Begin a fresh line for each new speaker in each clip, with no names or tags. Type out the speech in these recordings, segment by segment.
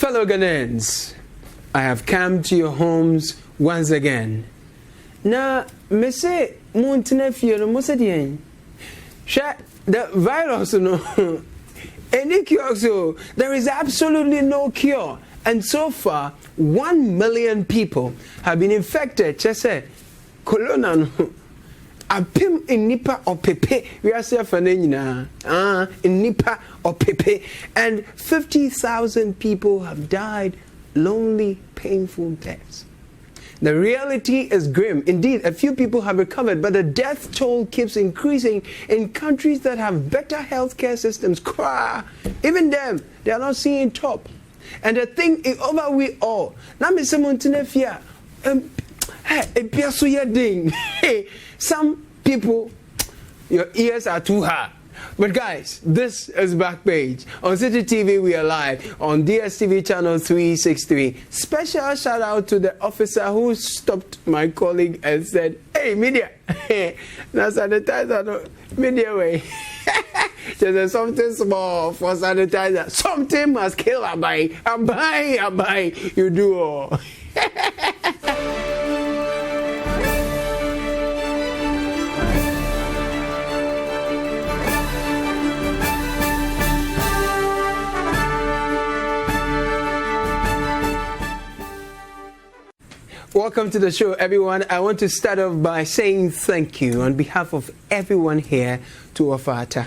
Fellow Ghanaians, I have come to your homes once again. Now, me say, Montana Fiona Mosadian. Shut the virus, no. Any cure, so there is absolutely no cure. And so far, 1 million people have been infected. Just say, Corona. Apim in Nipa or Pepe, we are saying in Nipa or Pepe, and 50,000 people have died lonely, painful deaths. The reality is grim. Indeed, a few people have recovered, but the death toll keeps increasing in countries that have better healthcare systems. Even them, they are not seeing top. And the thing is over we all. Now, Mr. Montenefia, some people, your ears are too hard. But guys, this is Backpage. On City TV, we are live on DSTV channel 363. Special shout out to the officer who stopped my colleague and said, "Hey, media, now sanitizer, no, media way." There's something small for sanitizer. Something must kill a buy. You do all. Welcome to the show, everyone. I want to start off by saying thank you on behalf of everyone here to Ofata.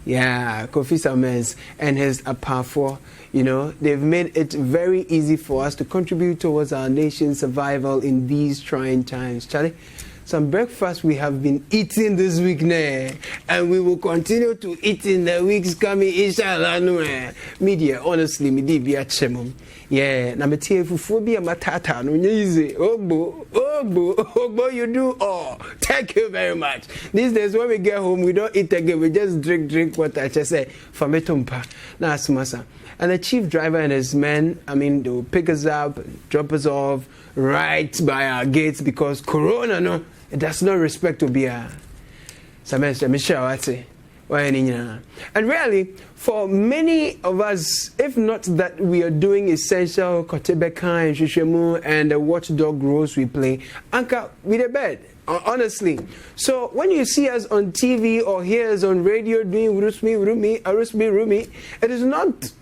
Yeah, Kofi Samens and his Apafo, they've made it very easy for us to contribute towards our nation's survival in these trying times. Charlie, some breakfast we have been eating this week, and we will continue to eat in the weeks coming, inshallah. Media, honestly, me di bi achemum. Yeah, na metie fufu bi amatata no easy. Ogbo, you do all. Thank you very much. These days when we get home, we don't eat again. We just drink water. I just say fametumpa. Na asumasa. And the chief driver and his men, they will pick us up, drop us off right by our gates because Corona, it does not respect to be a semester. And really, for many of us, if not that we are doing essential Kotebeka and Shishemu and the watchdog roles we play, Anka with a bed, honestly. So when you see us on TV or hear us on radio doing Rumi, it is not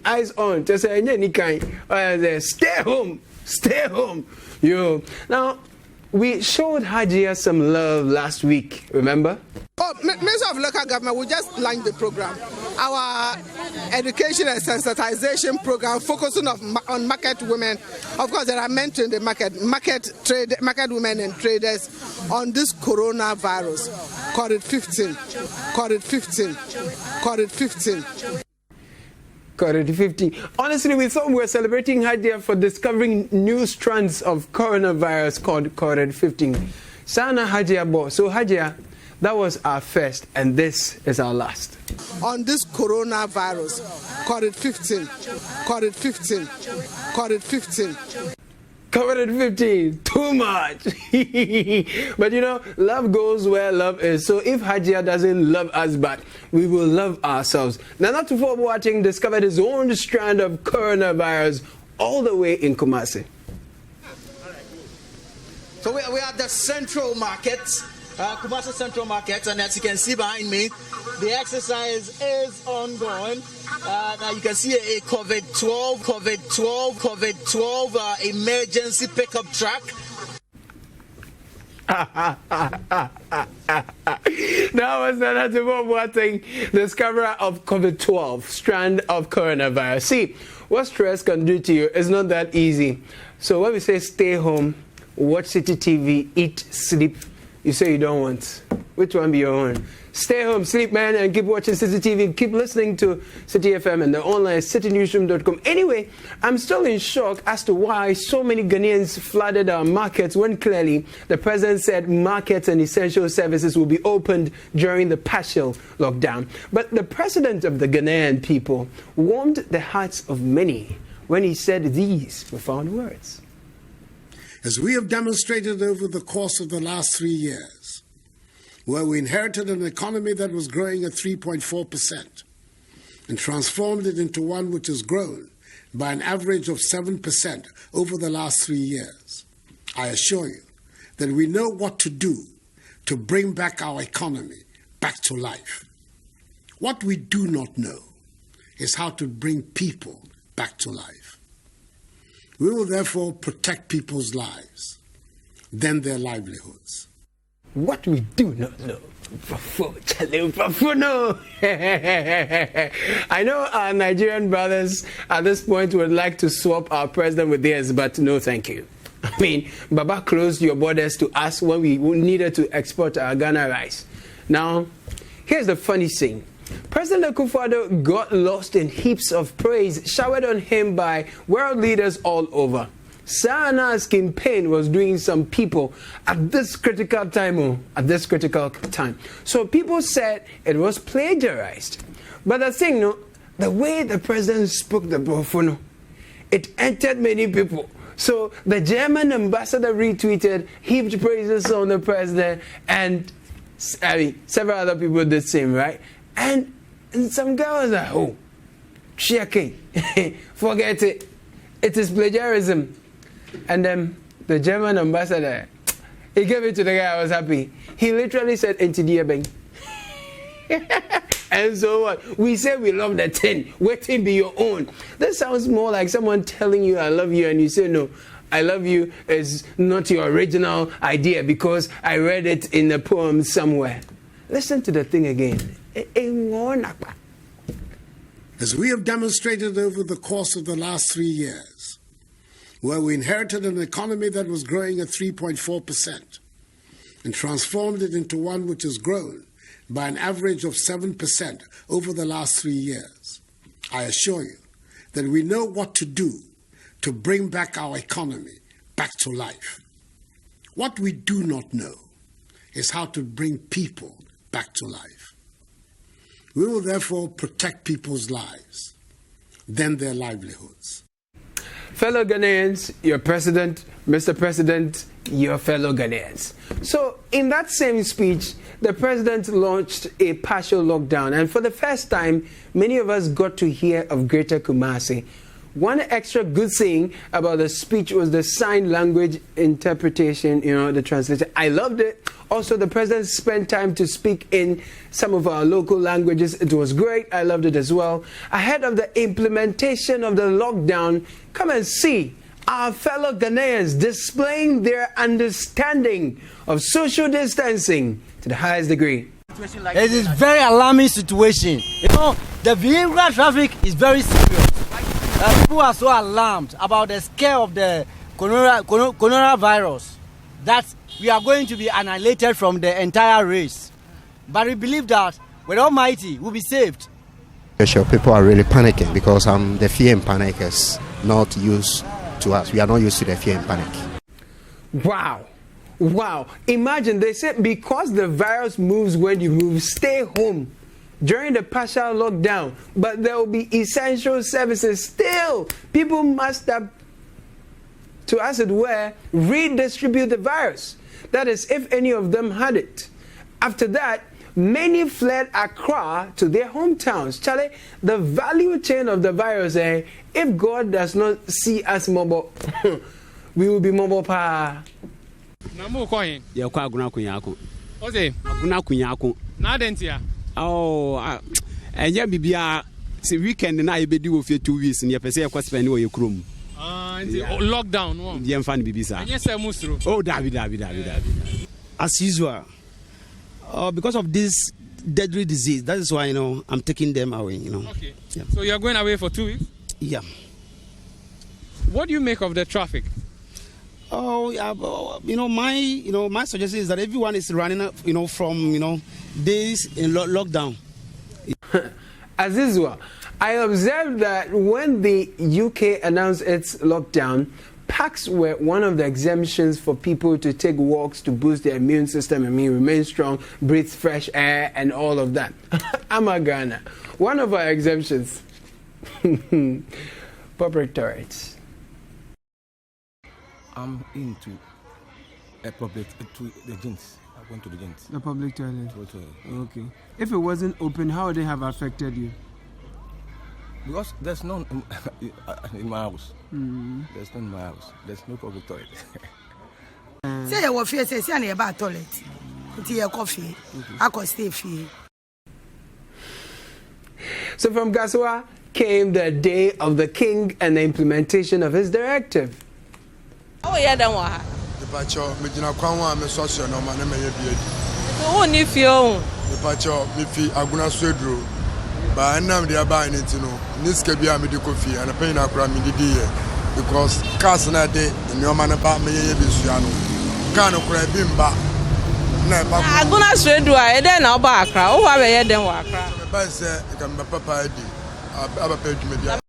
eyes on. Just say, stay home. Now, we showed Hajia some love last week, remember?
Minister of Local Government, we just launched the program. Our education and sensitization program focusing on market women. Of course, there are men in the market women and traders on this coronavirus. COVID-15.
COVID-15. Honestly, we thought we were celebrating Hadia for discovering new strands of coronavirus called COVID-15. Sana Hadia Bo. So Hadia, that was our first, and this is our last.
On this coronavirus, COVID-15.
COVID-15, too much. But love goes where love is. So if Hajia doesn't love us back, we will love ourselves. Now, not before watching discovered his own strand of coronavirus all the way in Kumasi.
So we are at the Central Market, Kumasi Central Market, and as you can see behind me, the exercise is ongoing. Now you can see a COVID-12 emergency pickup truck.
That was another one thing. Discoverer of COVID-12 strand of coronavirus. See, what stress can do to you is not that easy. So when we say stay home, watch City TV, eat, sleep, you say you don't want. Which one be your own? Stay home, sleep, man, and keep watching City TV. Keep listening to City FM and the online citynewsroom.com. Anyway, I'm still in shock as to why so many Ghanaians flooded our markets when clearly the president said markets and essential services will be opened during the partial lockdown. But the president of the Ghanaian people warmed the hearts of many when he said these profound words.
As we have demonstrated over the course of the last 3 years, where we inherited an economy that was growing at 3.4% and transformed it into one which has grown by an average of 7% over the last 3 years, I assure you that we know what to do to bring back our economy back to life. What we do not know is how to bring people back to life. We will therefore protect people's lives, then their livelihoods.
What we do not know. No. I know our Nigerian brothers at this point would like to swap our president with theirs, but no thank you. I mean, Baba closed your borders to us when we needed to export our Ghana rice. Now, here's the funny thing. President Akufo-Addo got lost in heaps of praise showered on him by world leaders all over. Sana's campaign was doing some people at this critical time. So people said it was plagiarized. But the thing, the way the president spoke the Bofono, it entered many people. So the German ambassador retweeted, heaped praises on the president, and several other people did the same, right? And some guy was like, oh, check forget it. It is plagiarism. And then the German ambassador, he gave it to the guy. I was happy. He literally said, "Entidiabeng." And so what? We say we love the 10. Waiting be your own. That sounds more like someone telling you I love you, and you say no. I love you is not your original idea because I read it in a poem somewhere. Listen to the thing again.
As we have demonstrated over the course of the last 3 years, where we inherited an economy that was growing at 3.4% and transformed it into one which has grown by an average of 7% over the last 3 years, I assure you that we know what to do to bring back our economy back to life. What we do not know is how to bring people back to life. We will therefore protect people's lives, then their livelihoods.
Fellow Ghanaians, your president, Mr. President, your fellow Ghanaians. So in that same speech, the president launched a partial lockdown, and for the first time, many of us got to hear of Greater Kumasi. One extra good thing about the speech was the sign language interpretation, the translation. I loved it. Also, the president spent time to speak in some of our local languages. It was great. I loved it as well. Ahead of the implementation of the lockdown, come and see our fellow Ghanaians displaying their understanding of social distancing to the highest degree.
It is a very alarming situation. The vehicular traffic is very serious. People are so alarmed about the scale of the coronavirus that we are going to be annihilated from the entire race. But we believe that with Almighty, we'll be saved.
People are really panicking because the fear and panic is not used to us. We are not used to the fear and panic.
Wow. Imagine, they said because the virus moves when you move, stay home during the partial lockdown. But there will be essential services still. People must have, to as it were, redistribute the virus. That is, if any of them had it. After that, many fled Accra to their hometowns. Charlie, the value chain of the virus, if God does not see us mobile, we will be mobile pa.
Namu coin.
Ya kwa aguna kunyako.
Ose.
Aguna kunyako.
Na dentia.
Oh, enya bibia si weekend na ebedi wo fie 2 weeks ne pese yakwa spend wo yekrom.
Lockdown one.
Yem fan bibisa.
Enya se musro.
Oh, David.
As usual, because of this deadly disease, that is why I'm taking them away.
Okay.
Yeah.
So you are going away for 2 weeks?
Yeah.
What do you make of the traffic?
Oh, yeah. My suggestion is that everyone is running, from days in lockdown.
As usual, I observed that when the UK announced its lockdown, parks were one of the exemptions for people to take walks to boost their immune system remain strong, breathe fresh air, and all of that. I'm a Ghana. One of our exemptions. Public toilets.
I'm into the gents. I went to the gents.
The public toilet. Okay. If it wasn't open, how would they have affected you?
Because there's none in my house. There's none in my house. There's no public toilet.
Say you were fear, say you about toilet. Put your coffee. I could stay free.
So from Gaswa came the day of the king and the implementation of his directive.
Oh yeah, then what?
The pacho, me jina kwanwa me soso no ma na me ye biedi.
So who ni fio?
The pacho me fi aguna swedro. Ba nam dia ba ni ti no. Niska bia me de kofi ana pe na kura me didi ye. Because cars na de ni o ma na ba me ye bi sua no. Car no kura bi mba. Na ba.
Aguna swedro a e den na oba akra. O wa be ye den wa akra.
Me ba se e ka me papa di. Aba pe dwuma dia.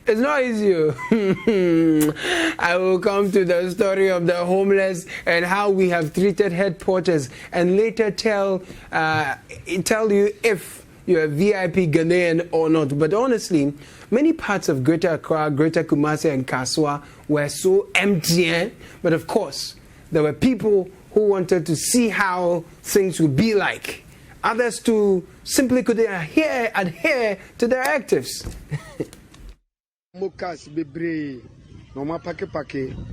It's not easy. I will come to the story of the homeless and how we have treated head porters, and later tell you if you're a VIP Ghanaian or not. But honestly, many parts of Greater Accra, Greater Kumasi and Kaswa were so empty. But of course, there were people who wanted to see how things would be like. Others too simply couldn't adhere to directives.
Mokas bebre no ma pake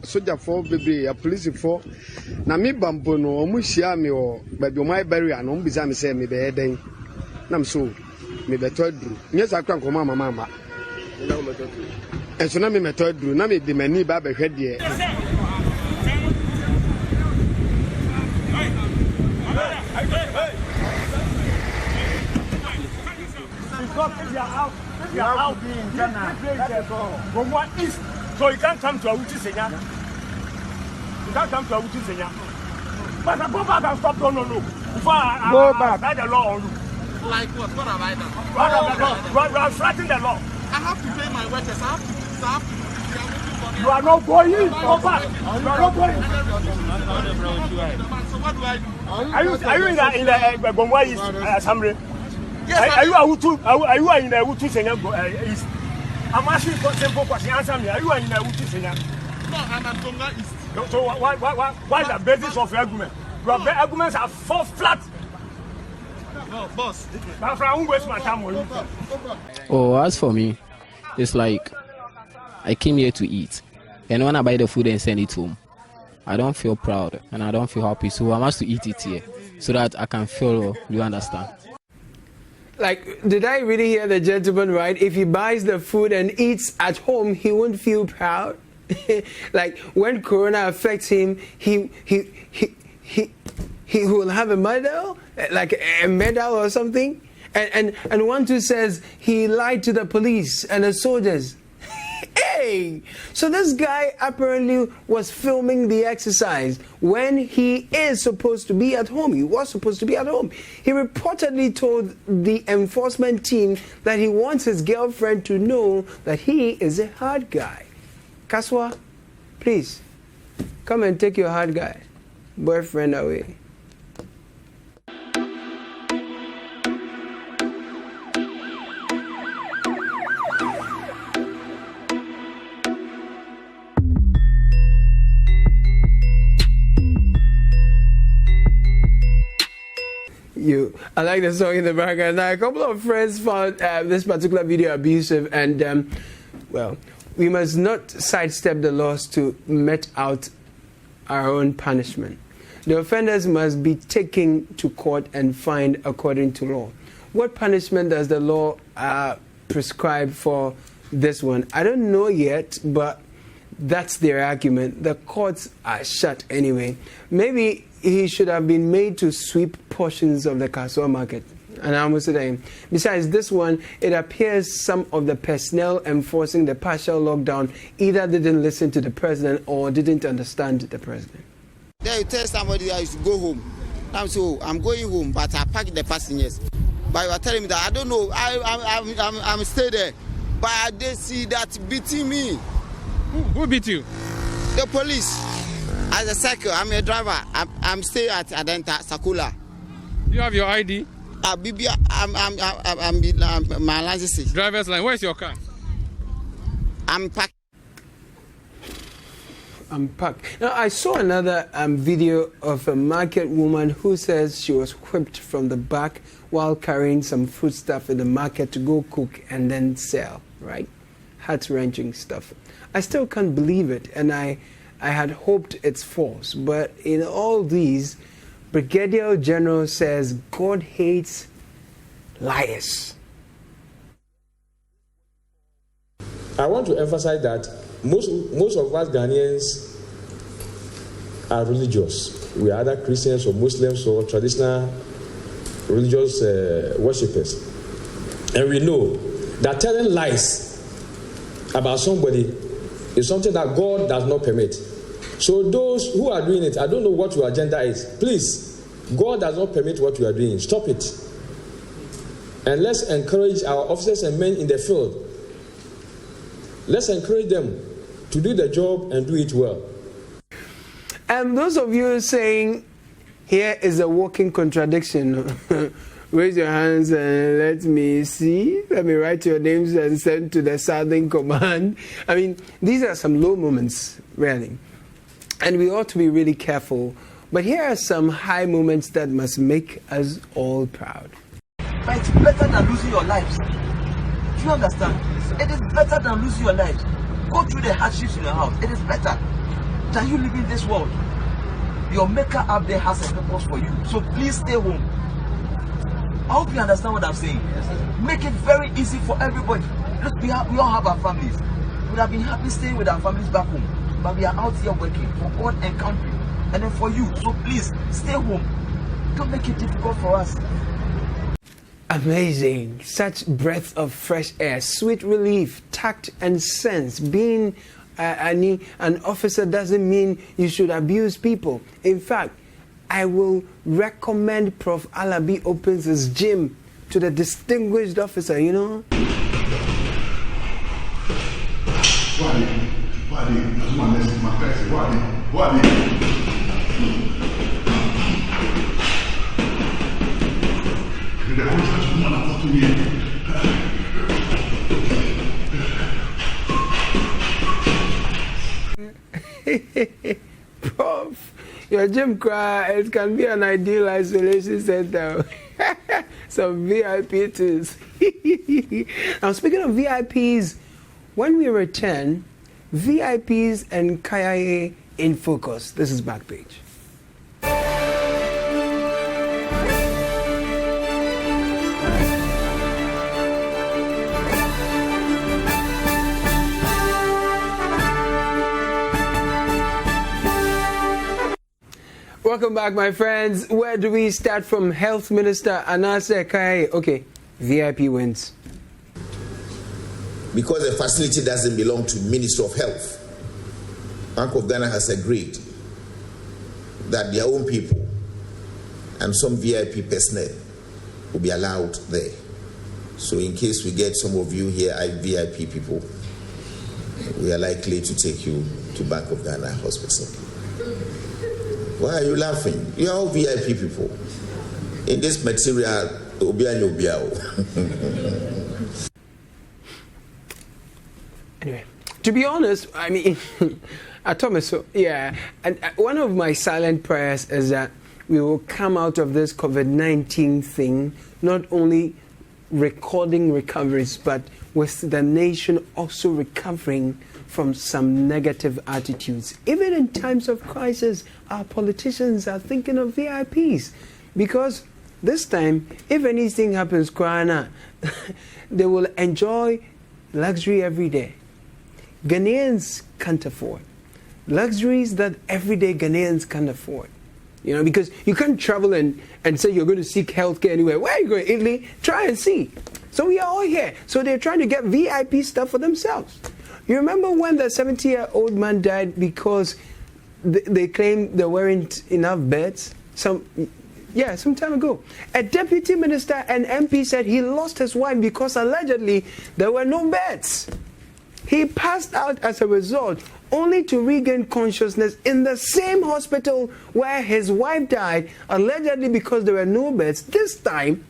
soldier for bebre a police for na me bambo no omu hia me o ba bi o mai barrier no mbisa me say me be eden na me so me beto aduru nye sakra nkoma mama enso na me meto aduru na me de mani ba be hwe de
If you are out in Ghana, from what east, so you can't come to Awuchi Senya. You can't come to Awuchi Senya. But I go back and stop, no. Before I write the law on you.
Like what? What have I done?
You are flattening the law.
I have to pay my workers. I have to.
You are not going. Go back. You are not going.
So what do I do?
Are you in the Gomwa East Assembly? Yes, are you in the Awuchi Senya East? I'm asking for simple question. Answer me. Are you in the Awuchi Senya?
No, I'm at Tonga East.
So why the basis of your argument? Your arguments are fall flat.
No, boss.
Oh, as for me, it's like I came here to eat, and when I buy the food and send it home, I don't feel proud and I don't feel happy. So I must to eat it here so that I can feel. You understand?
Like, did I really hear the gentleman right? If he buys the food and eats at home, he won't feel proud. Like when Corona affects him, he will have a medal, like a medal or something. And one who says he lied to the police and the soldiers. Hey, so this guy apparently was filming the exercise when he is supposed to be at home. He was supposed to be at home. He reportedly told the enforcement team that he wants his girlfriend to know that he is a hard guy. Kaswa, please, come and take your hard guy boyfriend away. I like the song in the background. Now, a couple of friends found this particular video abusive, and well, we must not sidestep the laws to mete out our own punishment. The offenders must be taken to court and fined according to law. What punishment does the law prescribe for this one? I don't know yet, but that's their argument. The courts are shut anyway. Maybe he should have been made to sweep portions of the Kaswa market. And I'm almost saying, besides this one, it appears some of the personnel enforcing the partial lockdown either didn't listen to the president or didn't understand the president.
Then you tell somebody that you should go home. I'm going home, but I packed the passengers. But you are telling me that I don't know. I'm stay there, but they see that beating me.
Who beat you?
The police. As a cycle, I'm a driver. I'm staying at Adenta Sakula.
You have your ID?
I'm my license.
Driver's line. Where's your car?
I'm packed.
unpack. Now, I saw another video of a market woman who says she was whipped from the back while carrying some foodstuff in the market to go cook and then sell, right? Heart-wrenching stuff. I still can't believe it, and I had hoped it's false. But in all these, Brigadier General says God hates liars.
I want to emphasize that most of us Ghanaians are religious. We are either Christians or Muslims or traditional religious worshippers. And we know that telling lies about somebody is something that God does not permit. So those who are doing it, I don't know what your agenda is. Please, God does not permit what you are doing. Stop it. And let's encourage our officers and men in the field. Let's encourage them to do the job and do it well.
And those of you saying, here is a walking contradiction, raise your hands and let me see. Let me write your names and send to the Southern Command. I mean, these are some low moments, really. And we ought to be really careful. But here are some high moments that must make us all proud.
But it's better than losing your lives. Do you understand? It is better than losing your lives. Go through the hardships in your house. It is better than you live in this world. Your maker up there has a purpose for you. So please stay home. I hope you understand what I'm saying. Make it very easy for everybody. Look, we all have our families. We would have been happy staying with our families back home. But we are out here working for God and country. And then for you. So please stay home. Don't make it difficult for us.
Amazing. Such breath of fresh air, sweet relief, tact and sense. Being an officer doesn't mean you should abuse people. In fact, I will recommend Prof. Alabi opens his gym to the distinguished officer, you know. Prof, your gym cry, it can be an ideal isolation center. Some VIP tools. Now, speaking of VIPs, when we return, VIPs and KIA in focus. This is Backpage. Welcome back, my friends. Where do we start from? Health Minister Anase Kai. Okay, VIP wins.
Because the facility doesn't belong to Ministry of Health, Bank of Ghana has agreed that their own people and some VIP personnel will be allowed there. So in case we get some of you here, VIP people, we are likely to take you to Bank of Ghana Hospital. Why are you laughing? You are all VIP people. In this material,
Anyway, to be honest, I mean, I told me so, yeah. And one of my silent prayers is that we will come out of this COVID-19 thing, not only recording recoveries, but with the nation also recovering from some negative attitudes. Even in times of crisis, our politicians are thinking of VIPs, because this time, if anything happens, they will enjoy luxury every day. Ghanaians can't afford luxuries that everyday Ghanaians can't afford. You know, because you can't travel and say you're going to seek healthcare anywhere. Where are you going? Italy? Try and see. So we are all here. So they're trying to get VIP stuff for themselves. You remember when the 70-year-old man died because they claimed there weren't enough beds? Some time ago. A deputy minister and MP said he lost his wife because allegedly there were no beds. He passed out as a result, only to regain consciousness in the same hospital where his wife died, allegedly because there were no beds, this time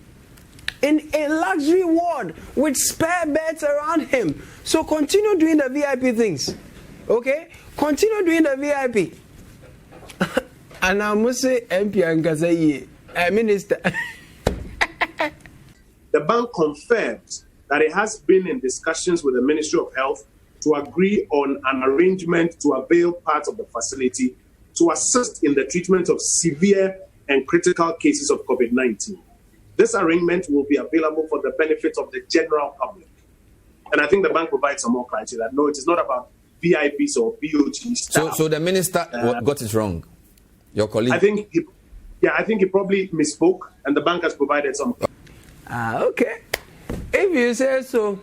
in a luxury ward with spare beds around him. So continue doing the VIP things. Okay? Continue doing the VIP. And I must say, MP and Minister.
The bank confirmed that it has been in discussions with the Ministry of Health to agree on an arrangement to avail parts of the facility to assist in the treatment of severe and critical cases of COVID-19. This arrangement will be available for the benefit of the general public. And I think the bank provides some more criteria. No, it is not about VIPs or BOT staff.
So the minister got it wrong. Your colleague?
I think he probably misspoke, and the bank has provided some.
Okay. If you say so,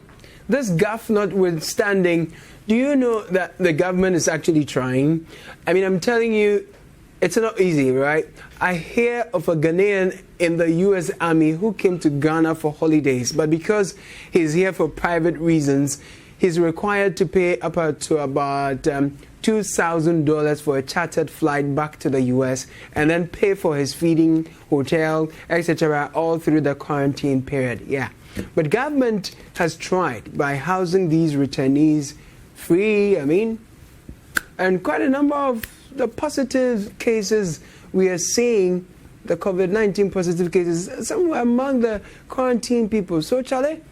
this gaffe notwithstanding, do you know that the government is actually trying? I mean, I'm telling you, it's not easy, right? I hear of a Ghanaian in the U.S. Army who came to Ghana for holidays, but because he's here for private reasons, he's required to pay up to about $2,000 for a chartered flight back to the U.S. and then pay for his feeding, hotel, etc., all through the quarantine period. Yeah. But government has tried by housing these returnees free, and quite a number of the positive cases we are seeing, the COVID-19 positive cases, somewhere among the quarantine people. So, Charlie,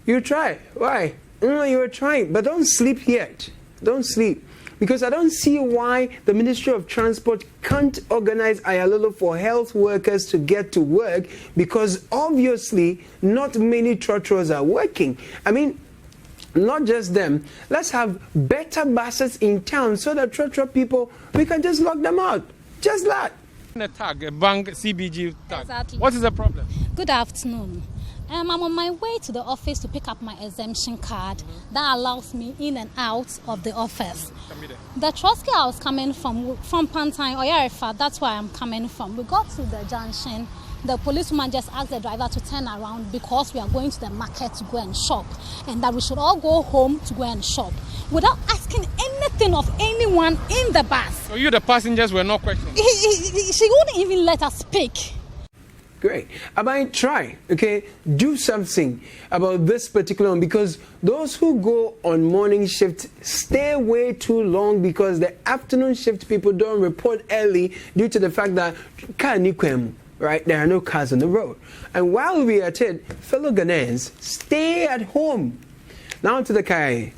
you try. Why? You are trying, but don't sleep yet. Don't sleep. Because I don't see why the Ministry of Transport can't organize Ayalolo for health workers to get to work, because obviously not many trotros are working. Not just them. Let's have better buses in town so that trotro people, we can just lock them out. Just that.
A tag, a bank CBG tag.
Exactly.
What is the problem?
Good afternoon. I'm on my way to the office to pick up my exemption card that allows me in and out of the office. The Trotsky I was coming from Pantine or Yarifa, that's where I'm coming from. We got to the junction. The policeman just asked the driver to turn around because we are going to the market to go and shop, and that we should all go home to go and shop without asking anything of anyone in the bus.
So you, the passengers, were not questioned?
She wouldn't even let us speak.
Great. I might try, okay, do something about this particular one, because those who go on morning shift stay way too long, because the afternoon shift people don't report early due to the fact that right, there are no cars on the road. And while we are at it, fellow Ghanaians, stay at home. Now to the Kai.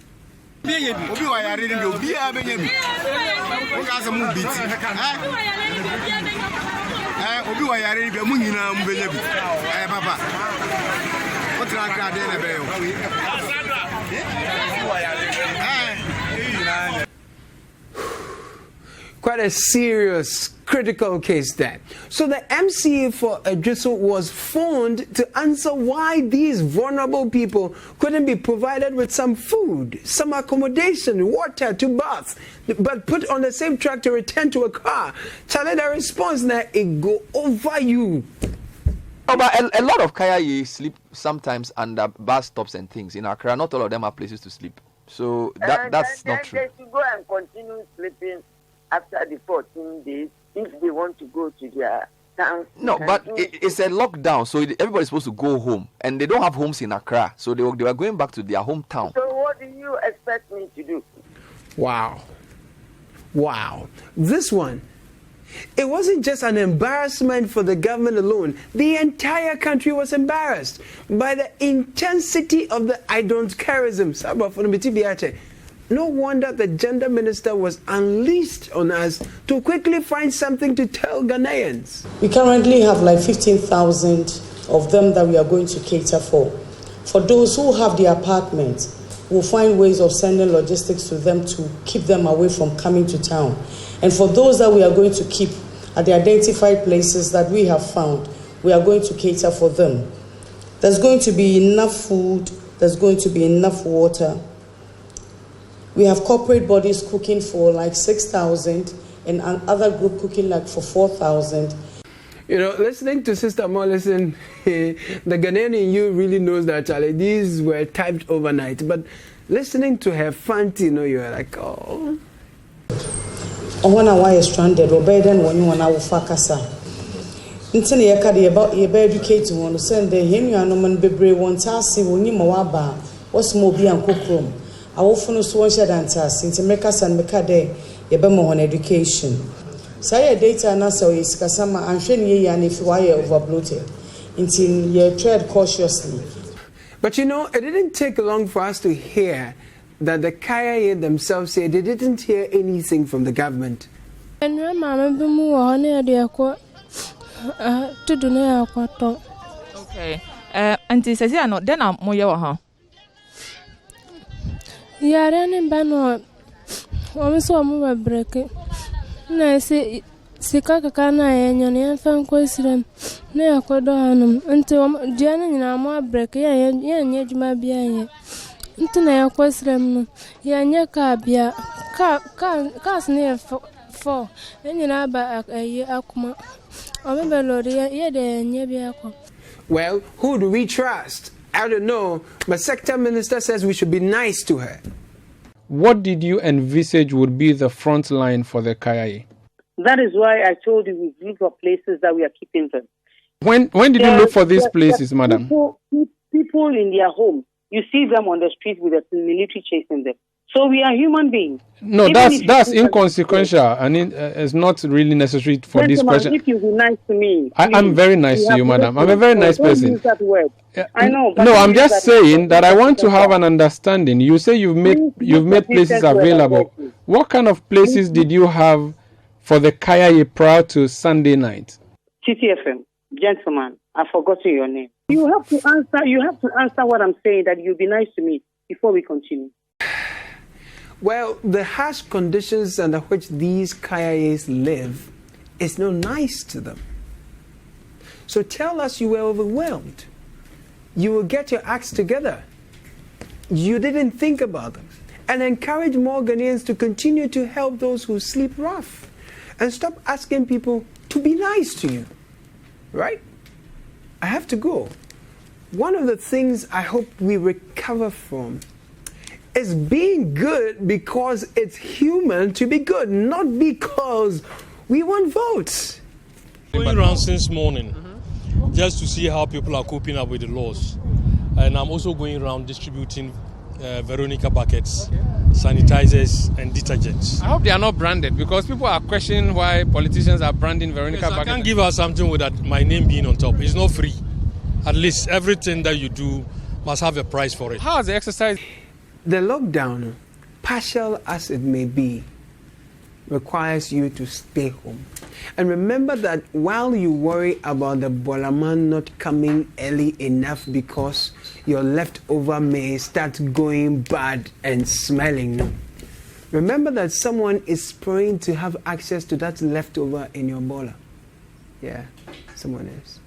Quite a serious, critical case there. So the MCA for Adriso was phoned to answer why these vulnerable people couldn't be provided with some food, some accommodation, water to bath, but put on the same track to return to a car. Charlie, the response now, it go over you.
Oh, but a lot of Kaya sleep sometimes under bus stops and things. In Accra, not all of them have places to sleep. So that's not true.
They should go and continue sleeping after the 14 days if they want to go to their town.
No, but it's a lockdown, so everybody's supposed to go home, and they don't have homes in Accra, so they were going back to their hometown.
So what do you expect me to do?
Wow. This one, it wasn't just an embarrassment for the government alone. The entire country was embarrassed by the intensity of the I don't careism. No wonder the gender minister was unleashed on us to quickly find something to tell Ghanaians.
We currently have like 15,000 of them that we are going to cater for. For those who have the apartments, we'll find ways of sending logistics to them to keep them away from coming to town. And for those that we are going to keep at the identified places that we have found, we are going to cater for them. There's going to be enough food, there's going to be enough water. We have corporate bodies cooking for like 6,000 and another group cooking like for 4,000.
You know, listening to Sister Mollison, the Ghanaian in you really knows that, Charlie, these were typed overnight. But listening to her fancy, you're like, oh.
When I was stranded, or better than when you want to focus. Until you can educate one, send the Hemian woman be brave one task when you mawaba, what's more be and cook room. awofo no so wonhyɛ dantase nti meka san meka de yɛbɛma hɔn education say data na so yisikasama anhwɛ ne yɛ na fi why overbloated nti you tread cautiously.
But you know, it didn't take long for us to hear that the KIA themselves said they didn't hear anything from the government.
Okay. Auntie says, "Yeah, no, then I'm more your
Yeah, then Bano, almost more break it. No, say, Sikaka Kana and your fan question. No, I could do until Jenny and I'm more break. Yeah, yet my being. Until I question, yeah, near cabia, cars near 4, and you know about a year akuma. I remember Lord, yeah, there, near
Well, who do we trust? I don't know. My sector minister says we should be nice to her.
What did you envisage would be the front line for the KIA?
That is why I told you we look for places that we are keeping them.
When did you look for these places, madam?
People in their homes, you see them on the street with the military chasing them. So we are human beings.
No,
Even
that's inconsequential, and it's not really necessary for this question.
If you be nice to me,
I'm very nice to you, madam. I'm a very nice person.
Use that word. I know.
No, I'm just saying that I want to have an understanding. You say you've made places available. What kind of places did you have for the KIA prior to Sunday night?
TTFM, gentleman, I've forgotten your name. You have to answer what I'm saying, that you'll be nice to me before we continue.
Well, the harsh conditions under which these KIAs live is not nice to them. So tell us you were overwhelmed. You will get your acts together. You didn't think about them. And encourage more Ghanaians to continue to help those who sleep rough. And stop asking people to be nice to you. Right? I have to go. One of the things I hope we recover from is being good because it's human to be good, not because we want votes.
Going around since morning just to see how people are coping up with the laws. And I'm also going around distributing Veronica buckets, sanitizers and detergents.
I hope they are not branded because people are questioning why politicians are branding Veronica buckets.
I can't give her something without my name being on top. It's not free. At least everything that you do must have a price for it.
How is the exercise?
The lockdown, partial as it may be, requires you to stay home. And remember that while you worry about the Bolaman not coming early enough because your leftover may start going bad and smelling, remember that someone is praying to have access to that leftover in your bola. Yeah, someone is.